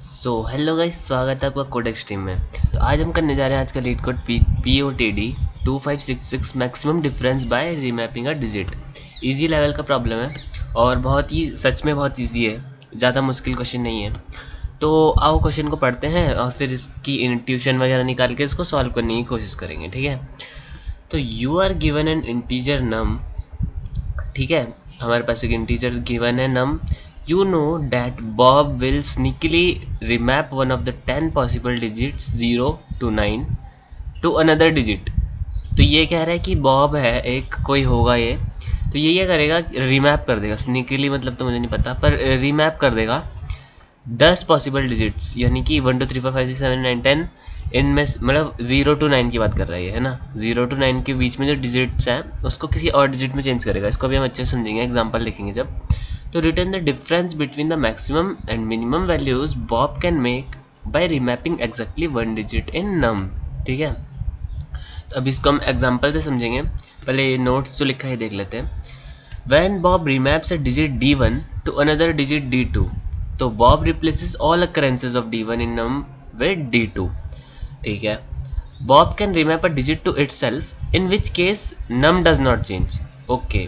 Hello guys, स्वागत है आपका कोड एक्सट्रीम में। तो आज हम करने जा रहे हैं आज का LeetCode POTD 2566 maximum difference by remapping a digit. Easy level का प्रॉब्लम है और बहुत ही सच में बहुत इजी है, ज़्यादा मुश्किल क्वेश्चन नहीं है। तो आओ क्वेश्चन को पढ़ते हैं और फिर इसकी इंट्यूशन वगैरह निकाल के इसको सॉल्व करने की कोशिश करेंगे, ठीक है। तो you are given an integer num, ठीक है, हमारे पास एक इंटीजर गिवन है num. You know that Bob will sneakily remap one of the 10 possible digits 0 to 9 to another digit. तो ये कह रहा है कि बॉब है एक, कोई होगा ये, तो ये क्या करेगा, रिमैप कर देगा। स्नीकली मतलब तो मुझे नहीं पता, पर रिमैप कर देगा 10 पॉसिबल डिजिट्स, यानी कि 1 2 3 4 5 6 7 9 10, इनमें मतलब 0 to 9 की बात कर रहा है ना। 0 to 9 के बीच में जो डिजिट्स हैं उसको किसी और डिजिट में चेंज करेगा। इसको भी हम अच्छे से समझेंगे, एग्जांपल लिखेंगे जब। तो return the difference between the maximum and minimum values Bob can make by remapping exactly 1 digit in num, ठीक है। तो अब इसको हम एग्जांपल से समझेंगे। पहले ये नोट्स जो लिखा है देख लेते हैं। When Bob remaps a digit D1 to another digit D2, तो Bob replaces all occurrences of D1 in num with D2, ठीक है। Bob can remap a digit to itself, in which case num does not change. Okay.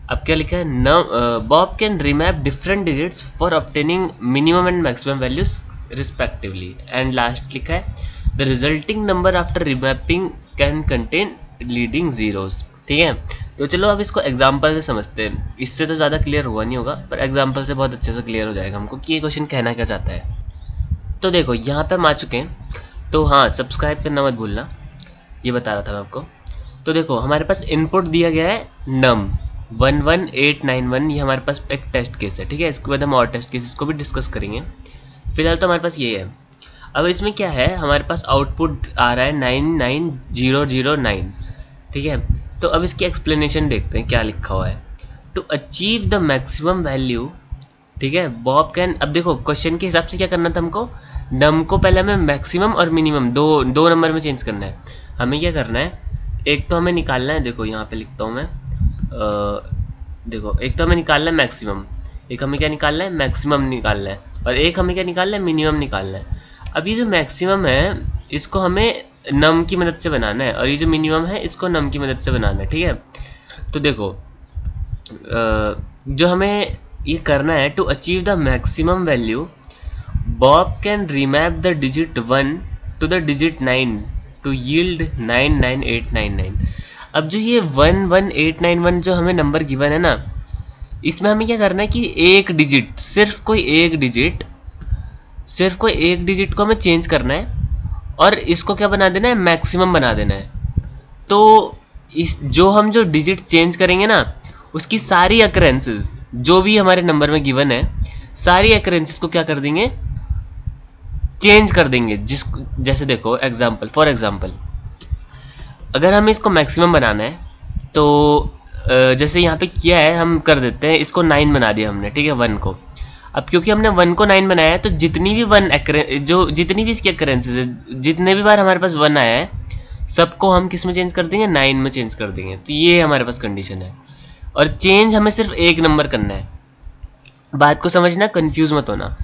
अब क्या लिखा है, Bob can remap different digits for obtaining minimum and maximum values respectively. And last लिखा है, the resulting number after remapping can contain leading zeros, ठीक है। तो चलो अब इसको एग्जाम्पल से समझते हैं। इससे तो ज़्यादा क्लियर हुआ नहीं होगा, पर एग्जाम्पल से बहुत अच्छे से क्लियर हो जाएगा हमको कि ये क्वेश्चन कहना क्या चाहता है। तो देखो यहाँ पे हम आ चुके हैं। तो हाँ, सब्सक्राइब करना मत भूलना, ये बता रहा था मैं आपको। तो देखो हमारे पास इनपुट दिया गया है नम 11891, ये हमारे पास एक टेस्ट केस है, ठीक है। इसके बाद हम और टेस्ट केसेस को भी डिस्कस करेंगे। फिलहाल तो हमारे पास ये है। अब इसमें क्या है, हमारे पास आउटपुट आ रहा है 99009, ठीक है। तो अब इसकी एक्सप्लेनेशन देखते हैं क्या लिखा हुआ है। To achieve the maximum value, ठीक है, बॉब कैन। अब देखो क्वेश्चन के हिसाब से क्या करना था हमको, नम को पहले हमें मैक्सिमम और मिनिमम दो नंबर में चेंज करना है। हमें क्या करना है, एक तो हमें निकालना है, देखो यहाँ पे लिखता हूँ मैं, देखो एक तो हमें निकालना है मैक्सिमम, एक हमें क्या निकालना है, मैक्सिमम निकालना है, और एक हमें क्या निकालना है, मिनिमम निकालना है। अब ये जो मैक्सिमम है इसको हमें नम की मदद से बनाना है, और ये जो मिनिमम है इसको नम की मदद से बनाना है, ठीक है। तो देखो जो हमें ये करना है, to achieve the maximum value Bob can remap the digit 1 to the digit 9 to yield 99899। अब जो ये 11891 जो हमें नंबर गिवन है ना, इसमें हमें क्या करना है कि एक डिजिट, सिर्फ कोई एक डिजिट को हमें चेंज करना है और इसको क्या बना देना है, मैक्सिमम बना देना है। तो इस जो डिजिट चेंज करेंगे ना, उसकी सारी अकरेंसेस जो भी हमारे नंबर में गिवन है, सारी अकरेंसेस को क्या कर देंगे, चेंज कर देंगे। जैसे देखो एग्जांपल, फॉर एग्जांपल अगर हमें इसको मैक्सिमम बनाना है तो जैसे यहाँ पे किया है, हम कर देते हैं इसको 9 बना दिया हमने, ठीक है, 1 को। अब क्योंकि हमने 1 को 9 बनाया है, तो जितनी भी इसकी अकरेंसेस है, जितने भी बार हमारे पास 1 आया है, सबको हम किस में चेंज कर देंगे, 9 में चेंज कर देंगे। तो ये हमारे पास कंडीशन है, और चेंज हमें सिर्फ एक नंबर करना है। बात को समझना, कंफ्यूज मत होना।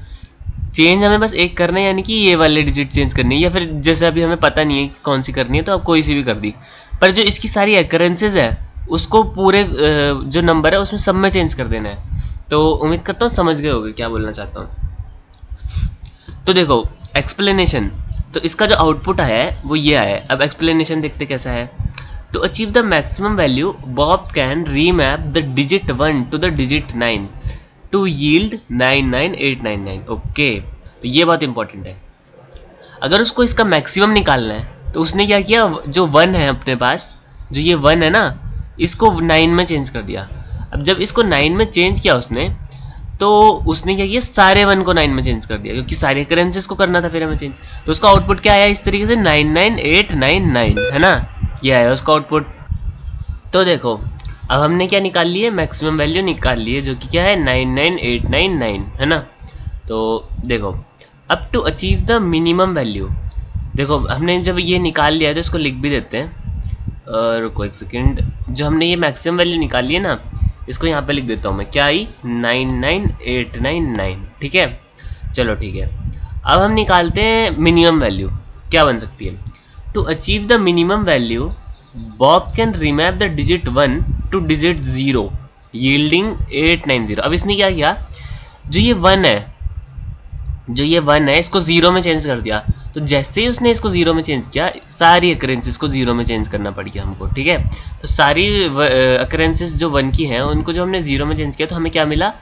चेंज हमें बस एक करना है, यानी कि ये वाले डिजिट चेंज करनी है, या फिर जैसे अभी हमें पता नहीं है कि कौन सी करनी है, तो अब कोई सी भी कर दी। पर जो इसकी सारी अकरेंसेज है उसको पूरे जो नंबर है उसमें सब में चेंज कर देना है। तो उम्मीद करता हूँ समझ गए होगे क्या बोलना चाहता हूँ। तो देखो एक्सप्लेनेशन, तो इसका जो आउटपुट आया है वो ये आया है। अब एक्सप्लेनेशन देखते कैसा है। To achieve the maximum value Bob can remap the digit 1 to the digit 9 to yield 99899। Okay, तो ये बहुत इंपॉर्टेंट है। अगर उसको इसका मैक्सिमम निकालना है तो उसने क्या किया, जो 1 है अपने पास, जो ये 1 है ना, इसको 9 में चेंज कर दिया। अब जब इसको 9 में चेंज किया उसने, तो उसने क्या किया, सारे 1 को 9 में चेंज कर दिया, क्योंकि सारे करेंसीज को करना था फिर हमें चेंज। तो उसका आउटपुट क्या आया इस तरीके से, 99899, है ना, ये आया उसका आउटपुट। तो देखो अब हमने क्या निकाल लिए, मैक्सिमम वैल्यू निकाल लिए, जो कि क्या है 99899, है ना। तो देखो अब to achieve the minimum value, देखो हमने जब ये निकाल लिया तो इसको लिख भी देते हैं। रुको एक सेकेंड, जो हमने ये मैक्सिमम वैल्यू निकाली है ना, इसको यहाँ पे लिख देता हूँ मैं, क्या आई, 99899, ठीक है। चलो ठीक है। अब हम निकालते हैं मिनिमम वैल्यू, क्या बन सकती है। To achieve the minimum value Bob can remap the digit 1 to digit 0 yielding 890। अब इसने क्या किया, जो ये 1 है, जो ये 1 है इसको 0 में चेंज कर दिया। तो जैसे ही उसने इसको 0 में चेंज किया, सारी अकरेंसेस को 0 में चेंज करना पड़ गया हमको, ठीक है। तो सारी अकरेंसेस जो 1 की हैं उनको जो हमने 0 में चेंज किया तो हमें क्या मिला,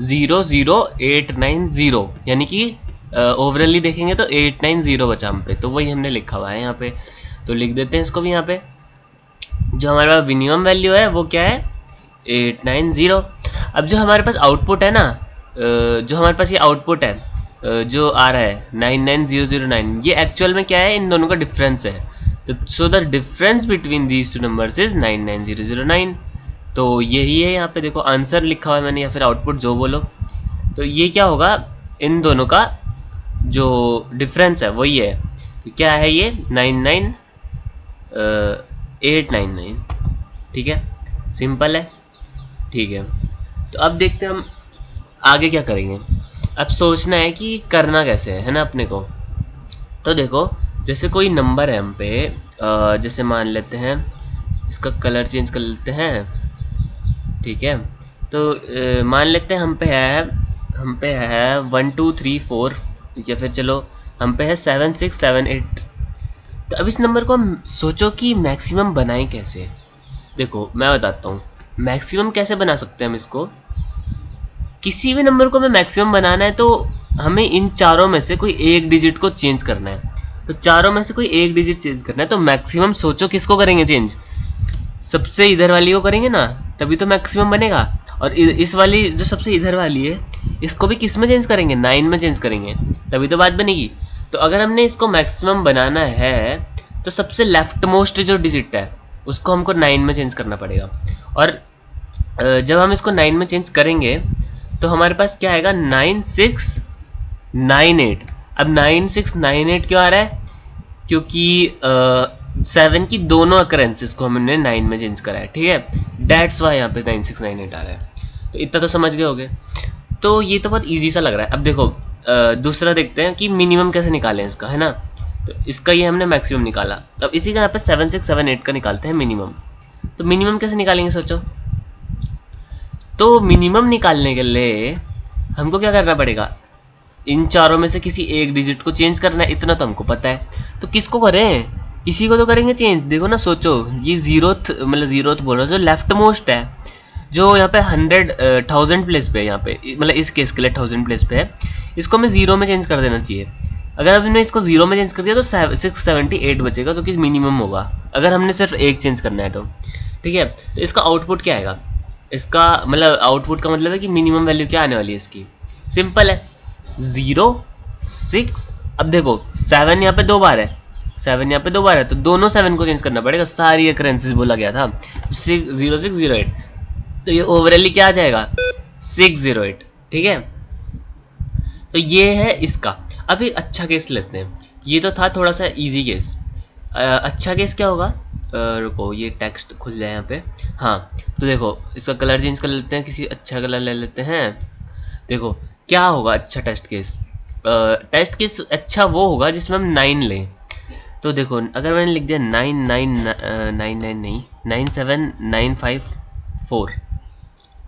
00890, यानी कि ओवरऑली देखेंगे तो 890 बचा हम पे। तो वही हमने लिखा हुआ है यहाँ पे, तो लिख देते हैं इसको भी यहाँ पे। जो हमारे पास मिनिमम वैल्यू है वो क्या है, 890। अब जो हमारे पास आउटपुट है ना, जो हमारे पास ये आउटपुट है जो आ रहा है 99009, ये एक्चुअल में क्या है, इन दोनों का डिफरेंस है। तो so the difference between these two numbers is 99009। तो यही है यहाँ पे देखो आंसर लिखा हुआ है मैंने, या फिर आउटपुट जो बोलो। तो ये क्या होगा, इन दोनों का जो डिफरेंस है वही है। तो क्या है ये 899, ठीक है, सिंपल है, ठीक है। तो अब देखते हैं हम आगे क्या करेंगे। अब सोचना है कि करना कैसे है ना अपने को। तो देखो जैसे कोई नंबर है हम पे, जैसे मान लेते हैं इसका कलर चेंज कर लेते हैं, ठीक है। तो मान लेते हैं हम पे है 1 2 3 4, या फिर चलो हम पे है 7 6 7 8। तो अब इस नंबर को हम सोचो कि मैक्सिमम बनाएं कैसे। देखो मैं बताता हूँ मैक्सिमम कैसे बना सकते हैं हम इसको। किसी भी नंबर को हमें मैक्सिमम बनाना है तो हमें इन चारों में से कोई एक डिजिट को चेंज करना है। तो चारों में से कोई एक डिजिट चेंज करना है, तो मैक्सिमम सोचो किसको करेंगे चेंज, सबसे इधर वाली को करेंगे ना, तभी तो मैक्सिमम बनेगा। और इस वाली जो सबसे इधर वाली है इसको भी किस में चेंज करेंगे, 9 में चेंज करेंगे, तभी तो बात बनेगी। तो अगर हमने इसको मैक्सिमम बनाना है तो सबसे लेफ्ट मोस्ट जो डिजिट है उसको हमको 9 में चेंज करना पड़ेगा। और जब हम इसको 9 में चेंज करेंगे तो हमारे पास क्या आएगा, 9698। अब 9698 क्यों आ रहा है, क्योंकि 7 की दोनों अकरेंसेस को हमने 9 में चेंज करा है, ठीक है, डेट्स वाई यहाँ पे 9698 आ रहा है। तो इतना तो समझ गए होगे। तो ये तो बहुत ईजी सा लग रहा है। अब देखो दूसरा देखते हैं कि मिनिमम कैसे निकालें इसका, है ना। तो इसका ये हमने मैक्सिमम निकाला, अब इसी का यहाँ पे 7 6 7 8 का निकालते हैं मिनिमम। तो मिनिमम कैसे निकालेंगे सोचो। तो मिनिमम निकालने के लिए हमको क्या करना पड़ेगा, इन चारों में से किसी एक डिजिट को चेंज करना है, इतना तो हमको पता है। तो किसको करें, इसी को तो करेंगे चेंज। देखो ना सोचो, ये जीरोथ बोल रहा हूँ, जो लेफ्ट मोस्ट है, जो यहाँ पे 1000 प्लेस पे है, यहाँ पे मतलब इस केस के लिए 1000 प्लेस पे है, इसको हमें 0 में चेंज कर देना चाहिए। अगर हमने इसको 0 में चेंज कर दिया तो 678 बचेगा, जो कि मिनिमम होगा अगर हमने सिर्फ एक चेंज करना है तो, ठीक है। तो इसका आउटपुट क्या आएगा, इसका मतलब आउटपुट का मतलब है कि मिनिमम वैल्यू क्या आने वाली है इसकी, सिंपल है 0 6। अब देखो 7 यहाँ पे 2 बार है, 7 यहाँ पे 2 बार है, तो दोनों 7 को चेंज करना पड़ेगा, सारी करेंसीज बोला गया था 0608। तो ये ओवरऑली क्या आ जाएगा 608, ठीक है। तो ये है इसका। अब एक अच्छा केस लेते हैं, ये तो था थोड़ा सा इजी केस। अच्छा केस क्या होगा, रुको ये टेक्स्ट खुल जाए यहाँ पे। हाँ तो देखो इसका कलर चेंज कर लेते हैं, किसी अच्छा कलर ले लेते हैं। देखो क्या होगा अच्छा टेस्ट केस अच्छा वो होगा जिसमें हम 9 लें। तो देखो अगर मैंने लिख दिया 9999 नहीं 97954,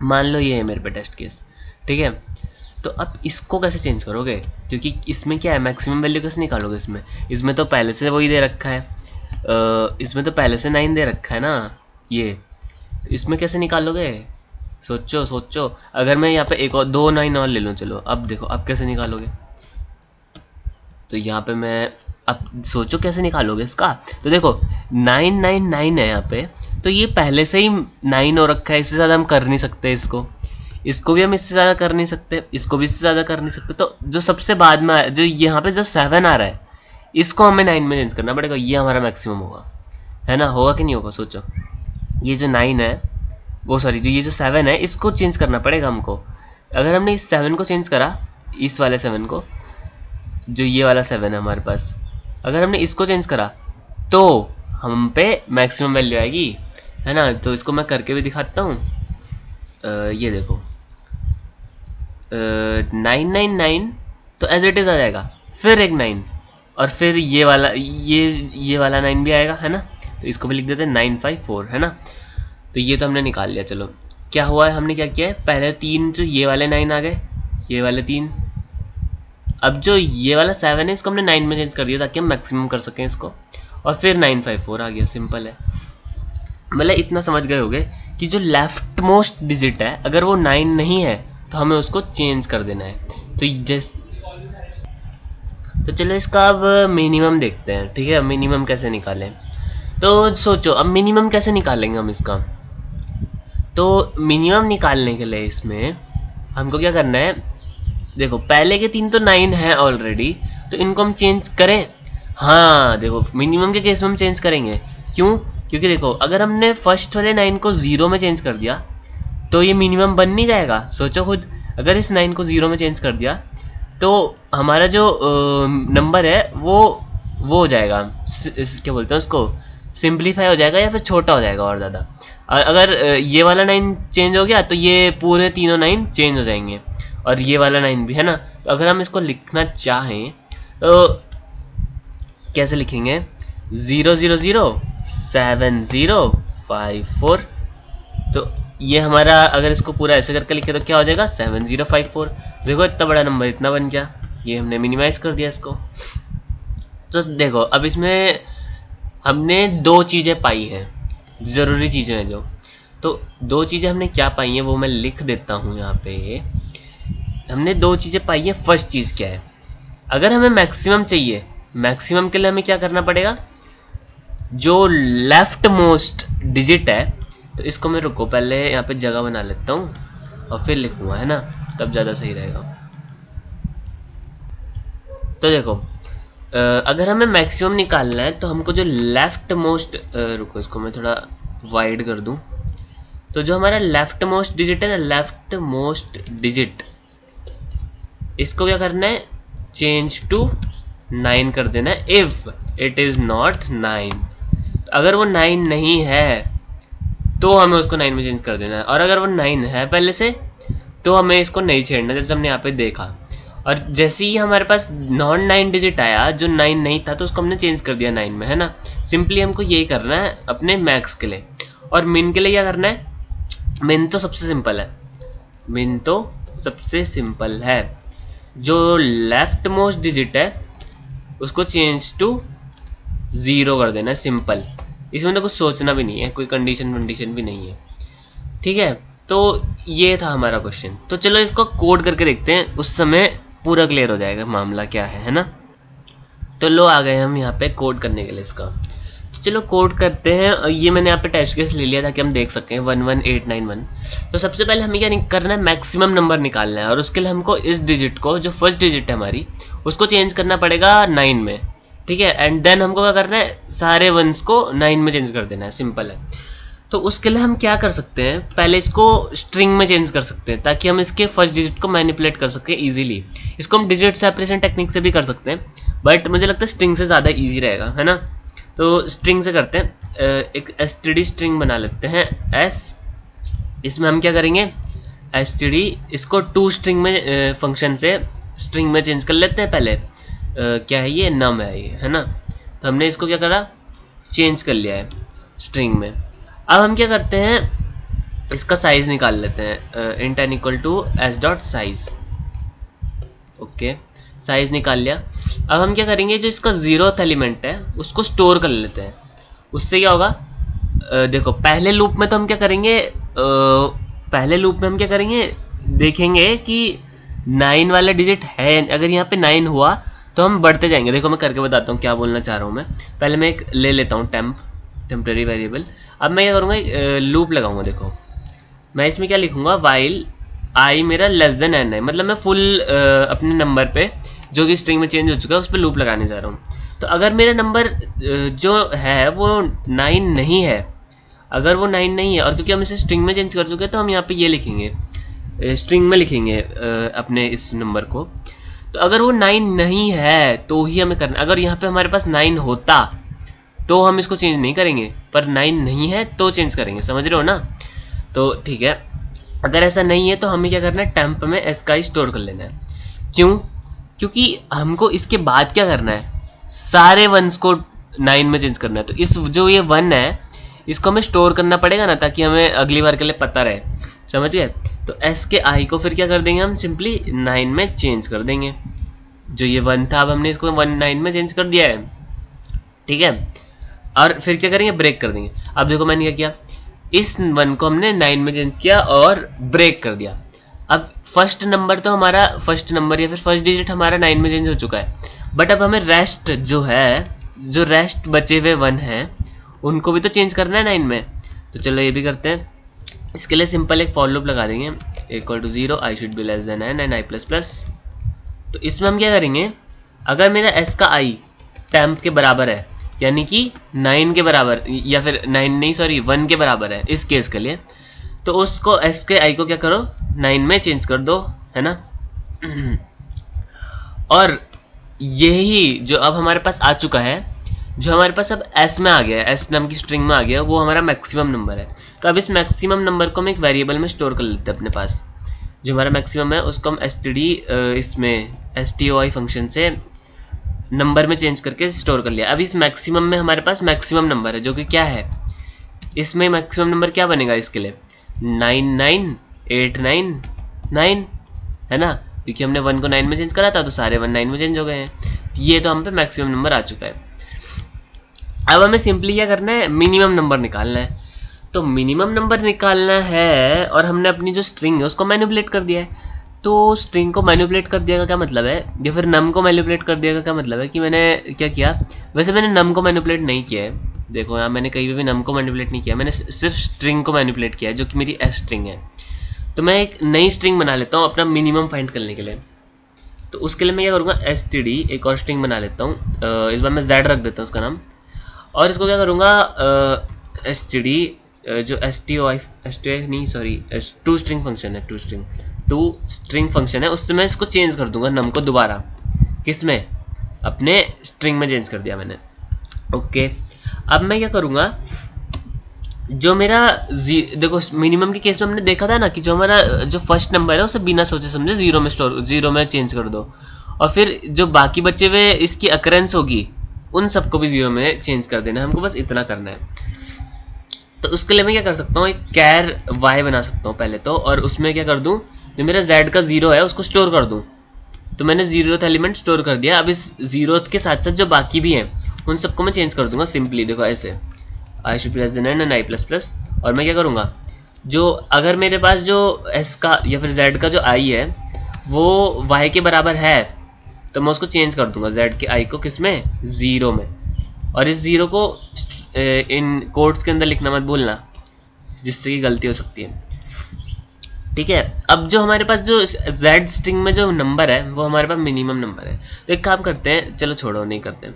मान लो ये है मेरे पे टेस्ट केस, ठीक है। तो अब इसको कैसे चेंज करोगे, क्योंकि इसमें क्या है मैक्सिमम वैल्यू कैसे निकालोगे, इसमें तो पहले से वही दे रखा है, इसमें तो पहले से 9 दे रखा है ना, ये इसमें कैसे निकालोगे, सोचो सोचो। अगर मैं यहाँ पे एक और 2 9 और ले लूँ, चलो अब देखो अब कैसे निकालोगे। तो यहाँ पे मैं अब सोचो कैसे निकालोगे इसका। तो देखो 999 है यहाँ पे, तो ये पहले से ही 9 हो रखा है, इससे ज़्यादा हम कर नहीं सकते इसको भी हम इससे ज़्यादा कर नहीं सकते, इसको भी इससे ज़्यादा कर नहीं सकते। तो जो सबसे बाद में जो यहाँ पे जो 7 आ रहा है इसको हमें 9 में चेंज करना पड़ेगा, ये हमारा मैक्सिमम होगा, है ना, होगा कि नहीं होगा सोचो। ये जो 9 है वो सॉरी जो ये जो 7 है इसको चेंज करना पड़ेगा हमको। अगर हमने इस 7 को चेंज करा, इस वाले 7 को, जो ये वाला 7 है हमारे पास, अगर हमने इसको चेंज करा तो हम पे मैक्सिमम वैल्यू आएगी, है ना। तो इसको मैं करके भी दिखाता हूँ। ये देखो 999 तो एज इट इज़ आ जाएगा, फिर एक 9 और फिर ये वाला 9 भी आएगा, है ना। तो इसको भी लिख देते हैं 954, है ना। तो ये तो हमने निकाल लिया। चलो क्या हुआ है, हमने क्या किया है, पहले 3 जो ये वाले 9 आ गए, ये वाले 3। अब जो ये वाला 7 है इसको हमने 9 में चेंज कर दिया ताकि हम मैक्सिमम कर सकें इसको, और फिर 954 आ गया। सिंपल है। मतलब इतना समझ गए होगे कि जो लेफ्ट मोस्ट डिजिट है अगर वो 9 नहीं है तो हमें उसको चेंज कर देना है। तो चलो इसका अब मिनिमम देखते हैं, ठीक है। मिनिमम कैसे निकालें, तो सोचो अब मिनिमम कैसे निकालेंगे हम इसका। तो मिनिमम निकालने के लिए इसमें हमको क्या करना है, देखो पहले के 3 तो 9 है ऑलरेडी, तो इनको हम चेंज करें। हाँ देखो मिनिमम के केस में हम चेंज करेंगे। क्यों? क्योंकि देखो अगर हमने फर्स्ट वाले 9 को 0 में चेंज कर दिया तो ये मिनिमम बन नहीं जाएगा। सोचो खुद, अगर इस 9 को 0 में चेंज कर दिया तो हमारा जो नंबर है वो हो जाएगा, क्या बोलते हैं उसको, सिंप्लीफाई हो जाएगा या फिर छोटा हो जाएगा और ज़्यादा। और अगर ये वाला 9 चेंज हो गया तो ये पूरे तीनों 9 चेंज हो जाएंगे, और ये वाला 9 भी, है ना। तो अगर हम इसको लिखना चाहें तो कैसे लिखेंगे, 0007054। तो ये हमारा, अगर इसको पूरा ऐसे करके लिखे तो क्या हो जाएगा, 7054। देखो इतना बड़ा नंबर इतना बन गया, ये हमने मिनिमाइज कर दिया इसको। तो देखो अब इसमें हमने 2 चीज़ें पाई हैं, ज़रूरी चीज़ें हैं जो। तो 2 चीज़ें हमने क्या पाई हैं वो मैं लिख देता हूँ यहाँ पे। हमने 2 चीज़ें पाई हैं। फर्स्ट चीज़ क्या है, अगर हमें मैक्सिमम चाहिए, मैक्सिमम के लिए हमें क्या करना पड़ेगा, जो लेफ्ट मोस्ट डिजिट है, तो इसको मैं रुको पहले यहाँ पे जगह बना लेता हूँ और फिर लिखूँगा, है ना, तब ज़्यादा सही रहेगा। तो देखो अगर हमें मैक्सिमम निकालना है तो हमको जो लेफ्ट मोस्ट, रुको इसको मैं थोड़ा वाइड कर दूँ। तो जो हमारा लेफ्ट मोस्ट डिजिट है ना, लेफ्ट मोस्ट डिजिट, इसको क्या करना है, चेंज टू 9 कर देना है इफ़ इट इज़ नॉट 9। अगर वो 9 नहीं है तो हमें उसको 9 में चेंज कर देना है, और अगर वो 9 है पहले से तो हमें इसको नहीं छेड़ना, जैसे हमने यहाँ पे देखा। और जैसे ही हमारे पास नॉन 9 डिजिट आया जो 9 नहीं था तो उसको हमने चेंज कर दिया 9 में, है ना। सिंपली हमको यही करना है अपने मैक्स के लिए। और मिन के लिए क्या करना है, मिन तो सबसे सिंपल है, मिन तो सबसे सिंपल है। जो लेफ्ट मोस्ट डिजिट है उसको चेंज टू 0 कर देना है, सिंपल। इसमें तो कुछ सोचना भी नहीं है, कोई कंडीशन वंडीशन भी नहीं है, ठीक है। तो ये था हमारा क्वेश्चन। तो चलो इसको कोड करके देखते हैं, उस समय पूरा क्लियर हो जाएगा मामला क्या है ना। तो लो आ गए हम यहाँ पे कोड करने के लिए इसका। तो चलो कोड करते हैं। ये मैंने यहाँ पे टेस्ट केस ले लिया ताकि हम देख सकें 11891। तो सबसे पहले हमें क्या करना है, मैक्सिमम नंबर निकालना है, और उसके लिए हमको इस डिजिट को, जो फर्स्ट डिजिट है हमारी, उसको चेंज करना पड़ेगा 9 में, ठीक है। एंड देन हमको क्या करना है, सारे 1s को 9 में चेंज कर देना है, सिंपल है। तो उसके लिए हम क्या कर सकते हैं, पहले इसको स्ट्रिंग में चेंज कर सकते हैं ताकि हम इसके फर्स्ट डिजिट को मैनिपुलेट कर सकें इजीली। इसको हम डिजिट सेपरेशन टेक्निक से भी कर सकते हैं, बट मुझे लगता है स्ट्रिंग से ज़्यादा ईजी रहेगा, है ना। तो स्ट्रिंग से करते हैं, एक std स्ट्रिंग बना लेते हैं s। इसमें हम क्या करेंगे, std इसको टू स्ट्रिंग में फंक्शन से स्ट्रिंग में चेंज कर लेते हैं पहले। क्या है ये, नम है ये, है ना। तो हमने इसको क्या करा, चेंज कर लिया है स्ट्रिंग में। अब हम क्या करते हैं, इसका साइज़ निकाल लेते हैं, int n equal to s dot size. Okay, size निकाल लिया। अब हम क्या करेंगे, जो इसका 0th एलिमेंट है उसको स्टोर कर लेते हैं। उससे क्या होगा, देखो पहले लूप में तो हम क्या करेंगे, पहले लूप में हम क्या करेंगे, देखेंगे कि 9 वाला डिजिट है, अगर यहाँ पे 9 हुआ तो हम बढ़ते जाएंगे। देखो मैं करके बताता हूँ क्या बोलना चाह रहा हूँ मैं। पहले मैं एक ले लेता हूँ टेम्परेरी वेरिएबल। अब मैं क्या करूँगा, लूप लगाऊंगा। देखो मैं इसमें क्या लिखूँगा, वाइल आई मेरा लेस देन n है, मतलब मैं फुल अपने नंबर पे जो कि स्ट्रिंग में चेंज हो चुका है उस पर लूप लगाने जा रहा हूँ। तो अगर मेरा नंबर जो है वो 9 नहीं है, अगर वो 9 नहीं है, और क्योंकि हम इसे स्ट्रिंग में चेंज कर चुके हैं तो हम यहाँ पे ये लिखेंगे, स्ट्रिंग में लिखेंगे अपने इस नंबर को। तो अगर वो 9 नहीं है तो ही हमें करना, अगर यहाँ पे हमारे पास 9 होता तो हम इसको चेंज नहीं करेंगे, पर 9 नहीं है तो चेंज करेंगे, समझ रहे हो ना। तो ठीक है, अगर ऐसा नहीं है तो हमें क्या करना है, टेम्प में s का ही स्टोर कर लेना है। क्यों? क्योंकि हमको इसके बाद क्या करना है, सारे वंस को 9 में चेंज करना है। तो इस जो ये 1 है इसको हमें स्टोर करना पड़ेगा ना, ताकि हमें अगली बार के लिए पता रहे, समझ गए। तो एस के आई को फिर क्या कर देंगे हम, सिंपली 9 में चेंज कर देंगे। जो ये 1 था अब हमने इसको 9 में चेंज कर दिया है, ठीक है। और फिर क्या करेंगे, ब्रेक कर देंगे। अब देखो मैंने क्या किया, इस 1 को हमने 9 में चेंज किया और ब्रेक कर दिया। अब फर्स्ट नंबर तो हमारा, फर्स्ट नंबर या फिर फर्स्ट डिजिट हमारा 9 में चेंज हो चुका है, बट अब हमें रेस्ट जो है, जो रेस्ट बचे हुए 1 हैं उनको भी तो चेंज करना है 9 में। तो चलो ये भी करते हैं। इसके लिए सिंपल एक फॉर लूप लगा देंगे, equal to 0 i should be less than n and i plus plus. तो इसमें हम क्या करेंगे, अगर मेरा एस का आई टेम्प के बराबर है, यानी कि 9 के बराबर, या फिर 9 नहीं सॉरी 1 के बराबर है इस केस के लिए, तो उसको एस के आई को क्या करो 9 में चेंज कर दो, है ना। और यही जो अब हमारे पास आ चुका है, जो हमारे पास अब एस में आ गया है, एस नाम की स्ट्रिंग में आ गया, वो हमारा मैक्सिमम नंबर है। तो अब इस मैक्सिमम नंबर को हम एक वेरिएबल में स्टोर कर लेते हैं अपने पास। जो हमारा मैक्सिमम है उसको हम इसमें STOI फंक्शन से नंबर में चेंज करके स्टोर कर लिया। अब इस मैक्सिमम में हमारे पास मैक्सिमम नंबर है, जो कि क्या है, इसमें मैक्सिमम नंबर क्या बनेगा इसके लिए, 99899, है ना, क्योंकि हमने 1 को 9 में चेंज करा था तो सारे 1 9 में चेंज हो गए हैं। ये तो हम पे मैक्सिमम नंबर आ चुका है। अब हमें सिंपली क्या करना है, मिनिमम नंबर निकालना है। तो मिनिमम नंबर निकालना है और हमने अपनी जो स्ट्रिंग है उसको मैनिपुलेट कर दिया है। तो स्ट्रिंग को मैनिपुलेट कर दिया का क्या मतलब है, या फिर नम को मैनिपुलेट कर दिया का क्या मतलब है, कि मैंने क्या किया, वैसे मैंने नम को मैनिपुलेट नहीं किया है, देखो यहाँ मैंने कहीं भी नम को मैनिपुलेट नहीं किया, मैंने सिर्फ स्ट्रिंग को मैनिपुलेट किया है, जो कि मेरी एस स्ट्रिंग है। तो मैं एक नई स्ट्रिंग बना लेता हूँ अपना मिनिमम फाइंड करने के लिए। तो उसके लिए मैं क्या करूँगा, STD एक और स्ट्रिंग बना लेता हूँ, इस बार मैं Z रख देता हूँ उसका नाम। और इसको क्या करूँगा, STD जो STOI नहीं सॉरी टू स्ट्रिंग फंक्शन है, टू स्ट्रिंग फंक्शन है, उससे मैं इसको चेंज कर दूंगा नम को दोबारा, किस में, अपने स्ट्रिंग में चेंज कर दिया मैंने। ओके, अब मैं क्या करूँगा, जो मेरा देखो मिनिमम के केस में हमने देखा था ना कि जो हमारा जो फर्स्ट नंबर है उसे बिना सोचे समझे 0 में चेंज कर दो, और फिर जो बाकी बचे हुए इसकी अकरेंस होगी उन सबको भी 0 में चेंज कर देना है, हमको बस इतना करना है। तो उसके लिए मैं क्या कर सकता हूँ, एक कैर y बना सकता हूँ पहले तो, और उसमें क्या कर दूँ, जो मेरा z का 0 है उसको स्टोर कर दूँ। तो मैंने 0th एलिमेंट स्टोर कर दिया। अब इस 0th के साथ साथ जो बाकी भी हैं उन सबको मैं चेंज कर दूंगा सिंपली, देखो ऐसे, i should be less than n and i plus plus. और मैं क्या करूँगा, जो अगर मेरे पास जो s का या फिर z का जो i है वो y के बराबर है, तो मैं उसको चेंज कर दूंगा z के i को किस में, 0 में। और इस 0 को इन कोड्स के अंदर लिखना मत भूलना, जिससे कि गलती हो सकती है, ठीक है। अब जो हमारे पास जो z स्ट्रिंग में जो नंबर है वो हमारे पास मिनिमम नंबर है। तो एक काम करते हैं, चलो छोड़ो नहीं करते हैं,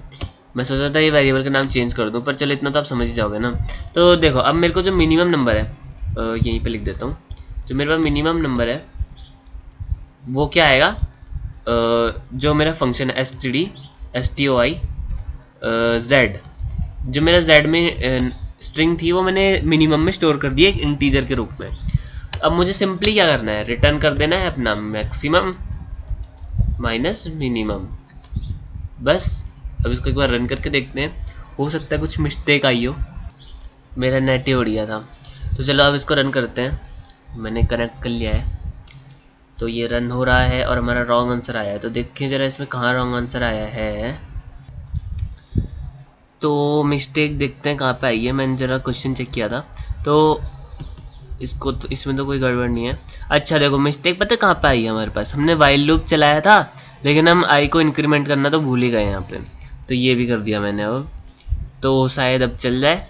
मैं सोचा था ये वेरिएबल का नाम चेंज कर दूं, पर चलो इतना तो आप समझ ही जाओगे ना। तो देखो अब मेरे को जो मिनिमम नंबर है, यहीं पे लिख देता हूँ, जो मेरे पास मिनिमम नंबर है वो क्या आएगा, जो मेरा फंक्शन है STOI z, जो मेरा z में स्ट्रिंग थी वो मैंने मिनिमम में स्टोर कर दी एक इंटीजर के रूप में। अब मुझे सिंपली क्या करना है, रिटर्न कर देना है अपना मैक्सिमम माइनस मिनिमम, बस। अब इसको एक बार रन करके देखते हैं, हो सकता है कुछ मिस्टेक आई हो, मेरा नेट ही उड़ गया था। तो चलो अब इसको रन करते हैं, मैंने कनेक्ट कर लिया है, तो ये रन हो रहा है और हमारा रॉन्ग आंसर आया है। तो देखिए ज़रा इसमें कहाँ रॉन्ग आंसर आया है, तो मिस्टेक देखते हैं कहाँ पे आई है। मैंने ज़रा क्वेश्चन चेक किया था, तो इसको तो इसमें तो कोई गड़बड़ नहीं है। अच्छा देखो मिस्टेक पता है कहाँ पे आई है, हमारे पास हमने वाइल लूप चलाया था लेकिन हम आई को इंक्रीमेंट करना तो भूल ही गए यहाँ पे, तो ये भी कर दिया मैंने अब, तो शायद अब चल जाए।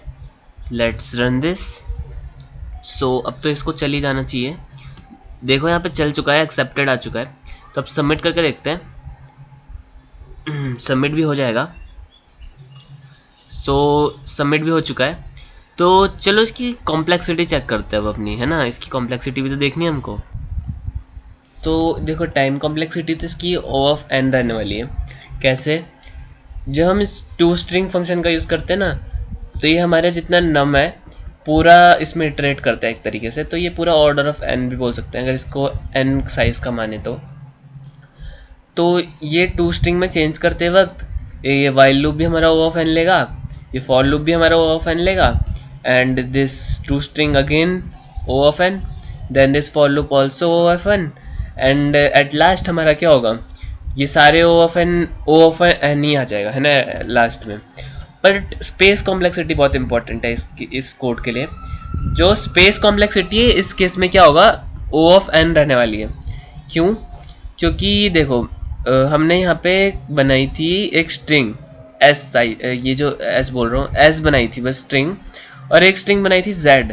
Let's run this. सो अब तो इसको चल ही जाना चाहिए, देखो यहाँ पे चल चुका है, एक्सेप्टेड आ चुका है। तो अब सबमिट करके देखते हैं, सबमिट भी हो जाएगा। सो सबमिट भी हो चुका है। तो चलो इसकी कॉम्प्लेक्सिटी चेक करते हैं अब अपनी, है ना, इसकी कॉम्प्लेक्सिटी भी तो देखनी है हमको। तो देखो टाइम कॉम्प्लेक्सिटी तो इसकी O ऑफ n रहने वाली है। कैसे, जब हम इस टू स्ट्रिंग फंक्शन का यूज़ करते हैं ना, तो ये हमारा जितना नम है पूरा इसमें इटरेट करता है एक तरीके से, तो ये पूरा ऑर्डर ऑफ n भी बोल सकते हैं अगर इसको n साइज़ का माने तो ये टू स्ट्रिंग में चेंज करते वक्त ये वाइल लूप भी हमारा ओ ऑफ एन लेगा, ये फॉर लूप भी हमारा ओ ऑफ एन लेगा, and this to string again O of n, then this for loop also O of n, and at last हमारा क्या होगा, ये सारे ओ ऑफ एन ही आ जाएगा, है ना, लास्ट में। बट स्पेस कॉम्प्लेक्सिटी बहुत इंपॉर्टेंट है इस कोड के लिए। जो स्पेस कॉम्प्लेक्सिटी है इस केस में क्या होगा, ओ ऑफ एन रहने वाली है। क्यों? क्योंकि देखो हमने यहाँ पे बनाई थी एक स्ट्रिंग एस, ये जो एस बोल रहा हूँ एस बनाई थी बस स्ट्रिंग, और एक स्ट्रिंग बनाई थी जेड।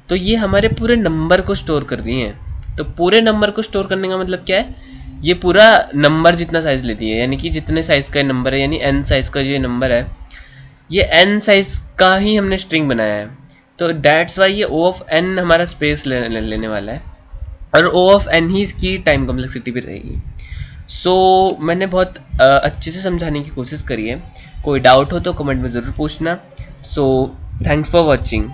तो ये हमारे पूरे नंबर को स्टोर कर रही हैं। तो पूरे नंबर को स्टोर करने का मतलब क्या है, ये पूरा नंबर जितना साइज़ लेती है, यानी कि जितने साइज़ का नंबर है, यानी एन साइज़ का जो नंबर है, ये एन साइज़ का ही हमने स्ट्रिंग बनाया है। तो डैट्स वाई ये ओ ऑफ एन हमारा स्पेस लेने वाला है, और ओ ऑफ एन ही इसकी टाइम कॉम्प्लेक्सिटी भी रहेगी। सो मैंने बहुत अच्छे से समझाने की कोशिश करी है। कोई डाउट हो तो कमेंट में ज़रूर पूछना। So thanks for watching.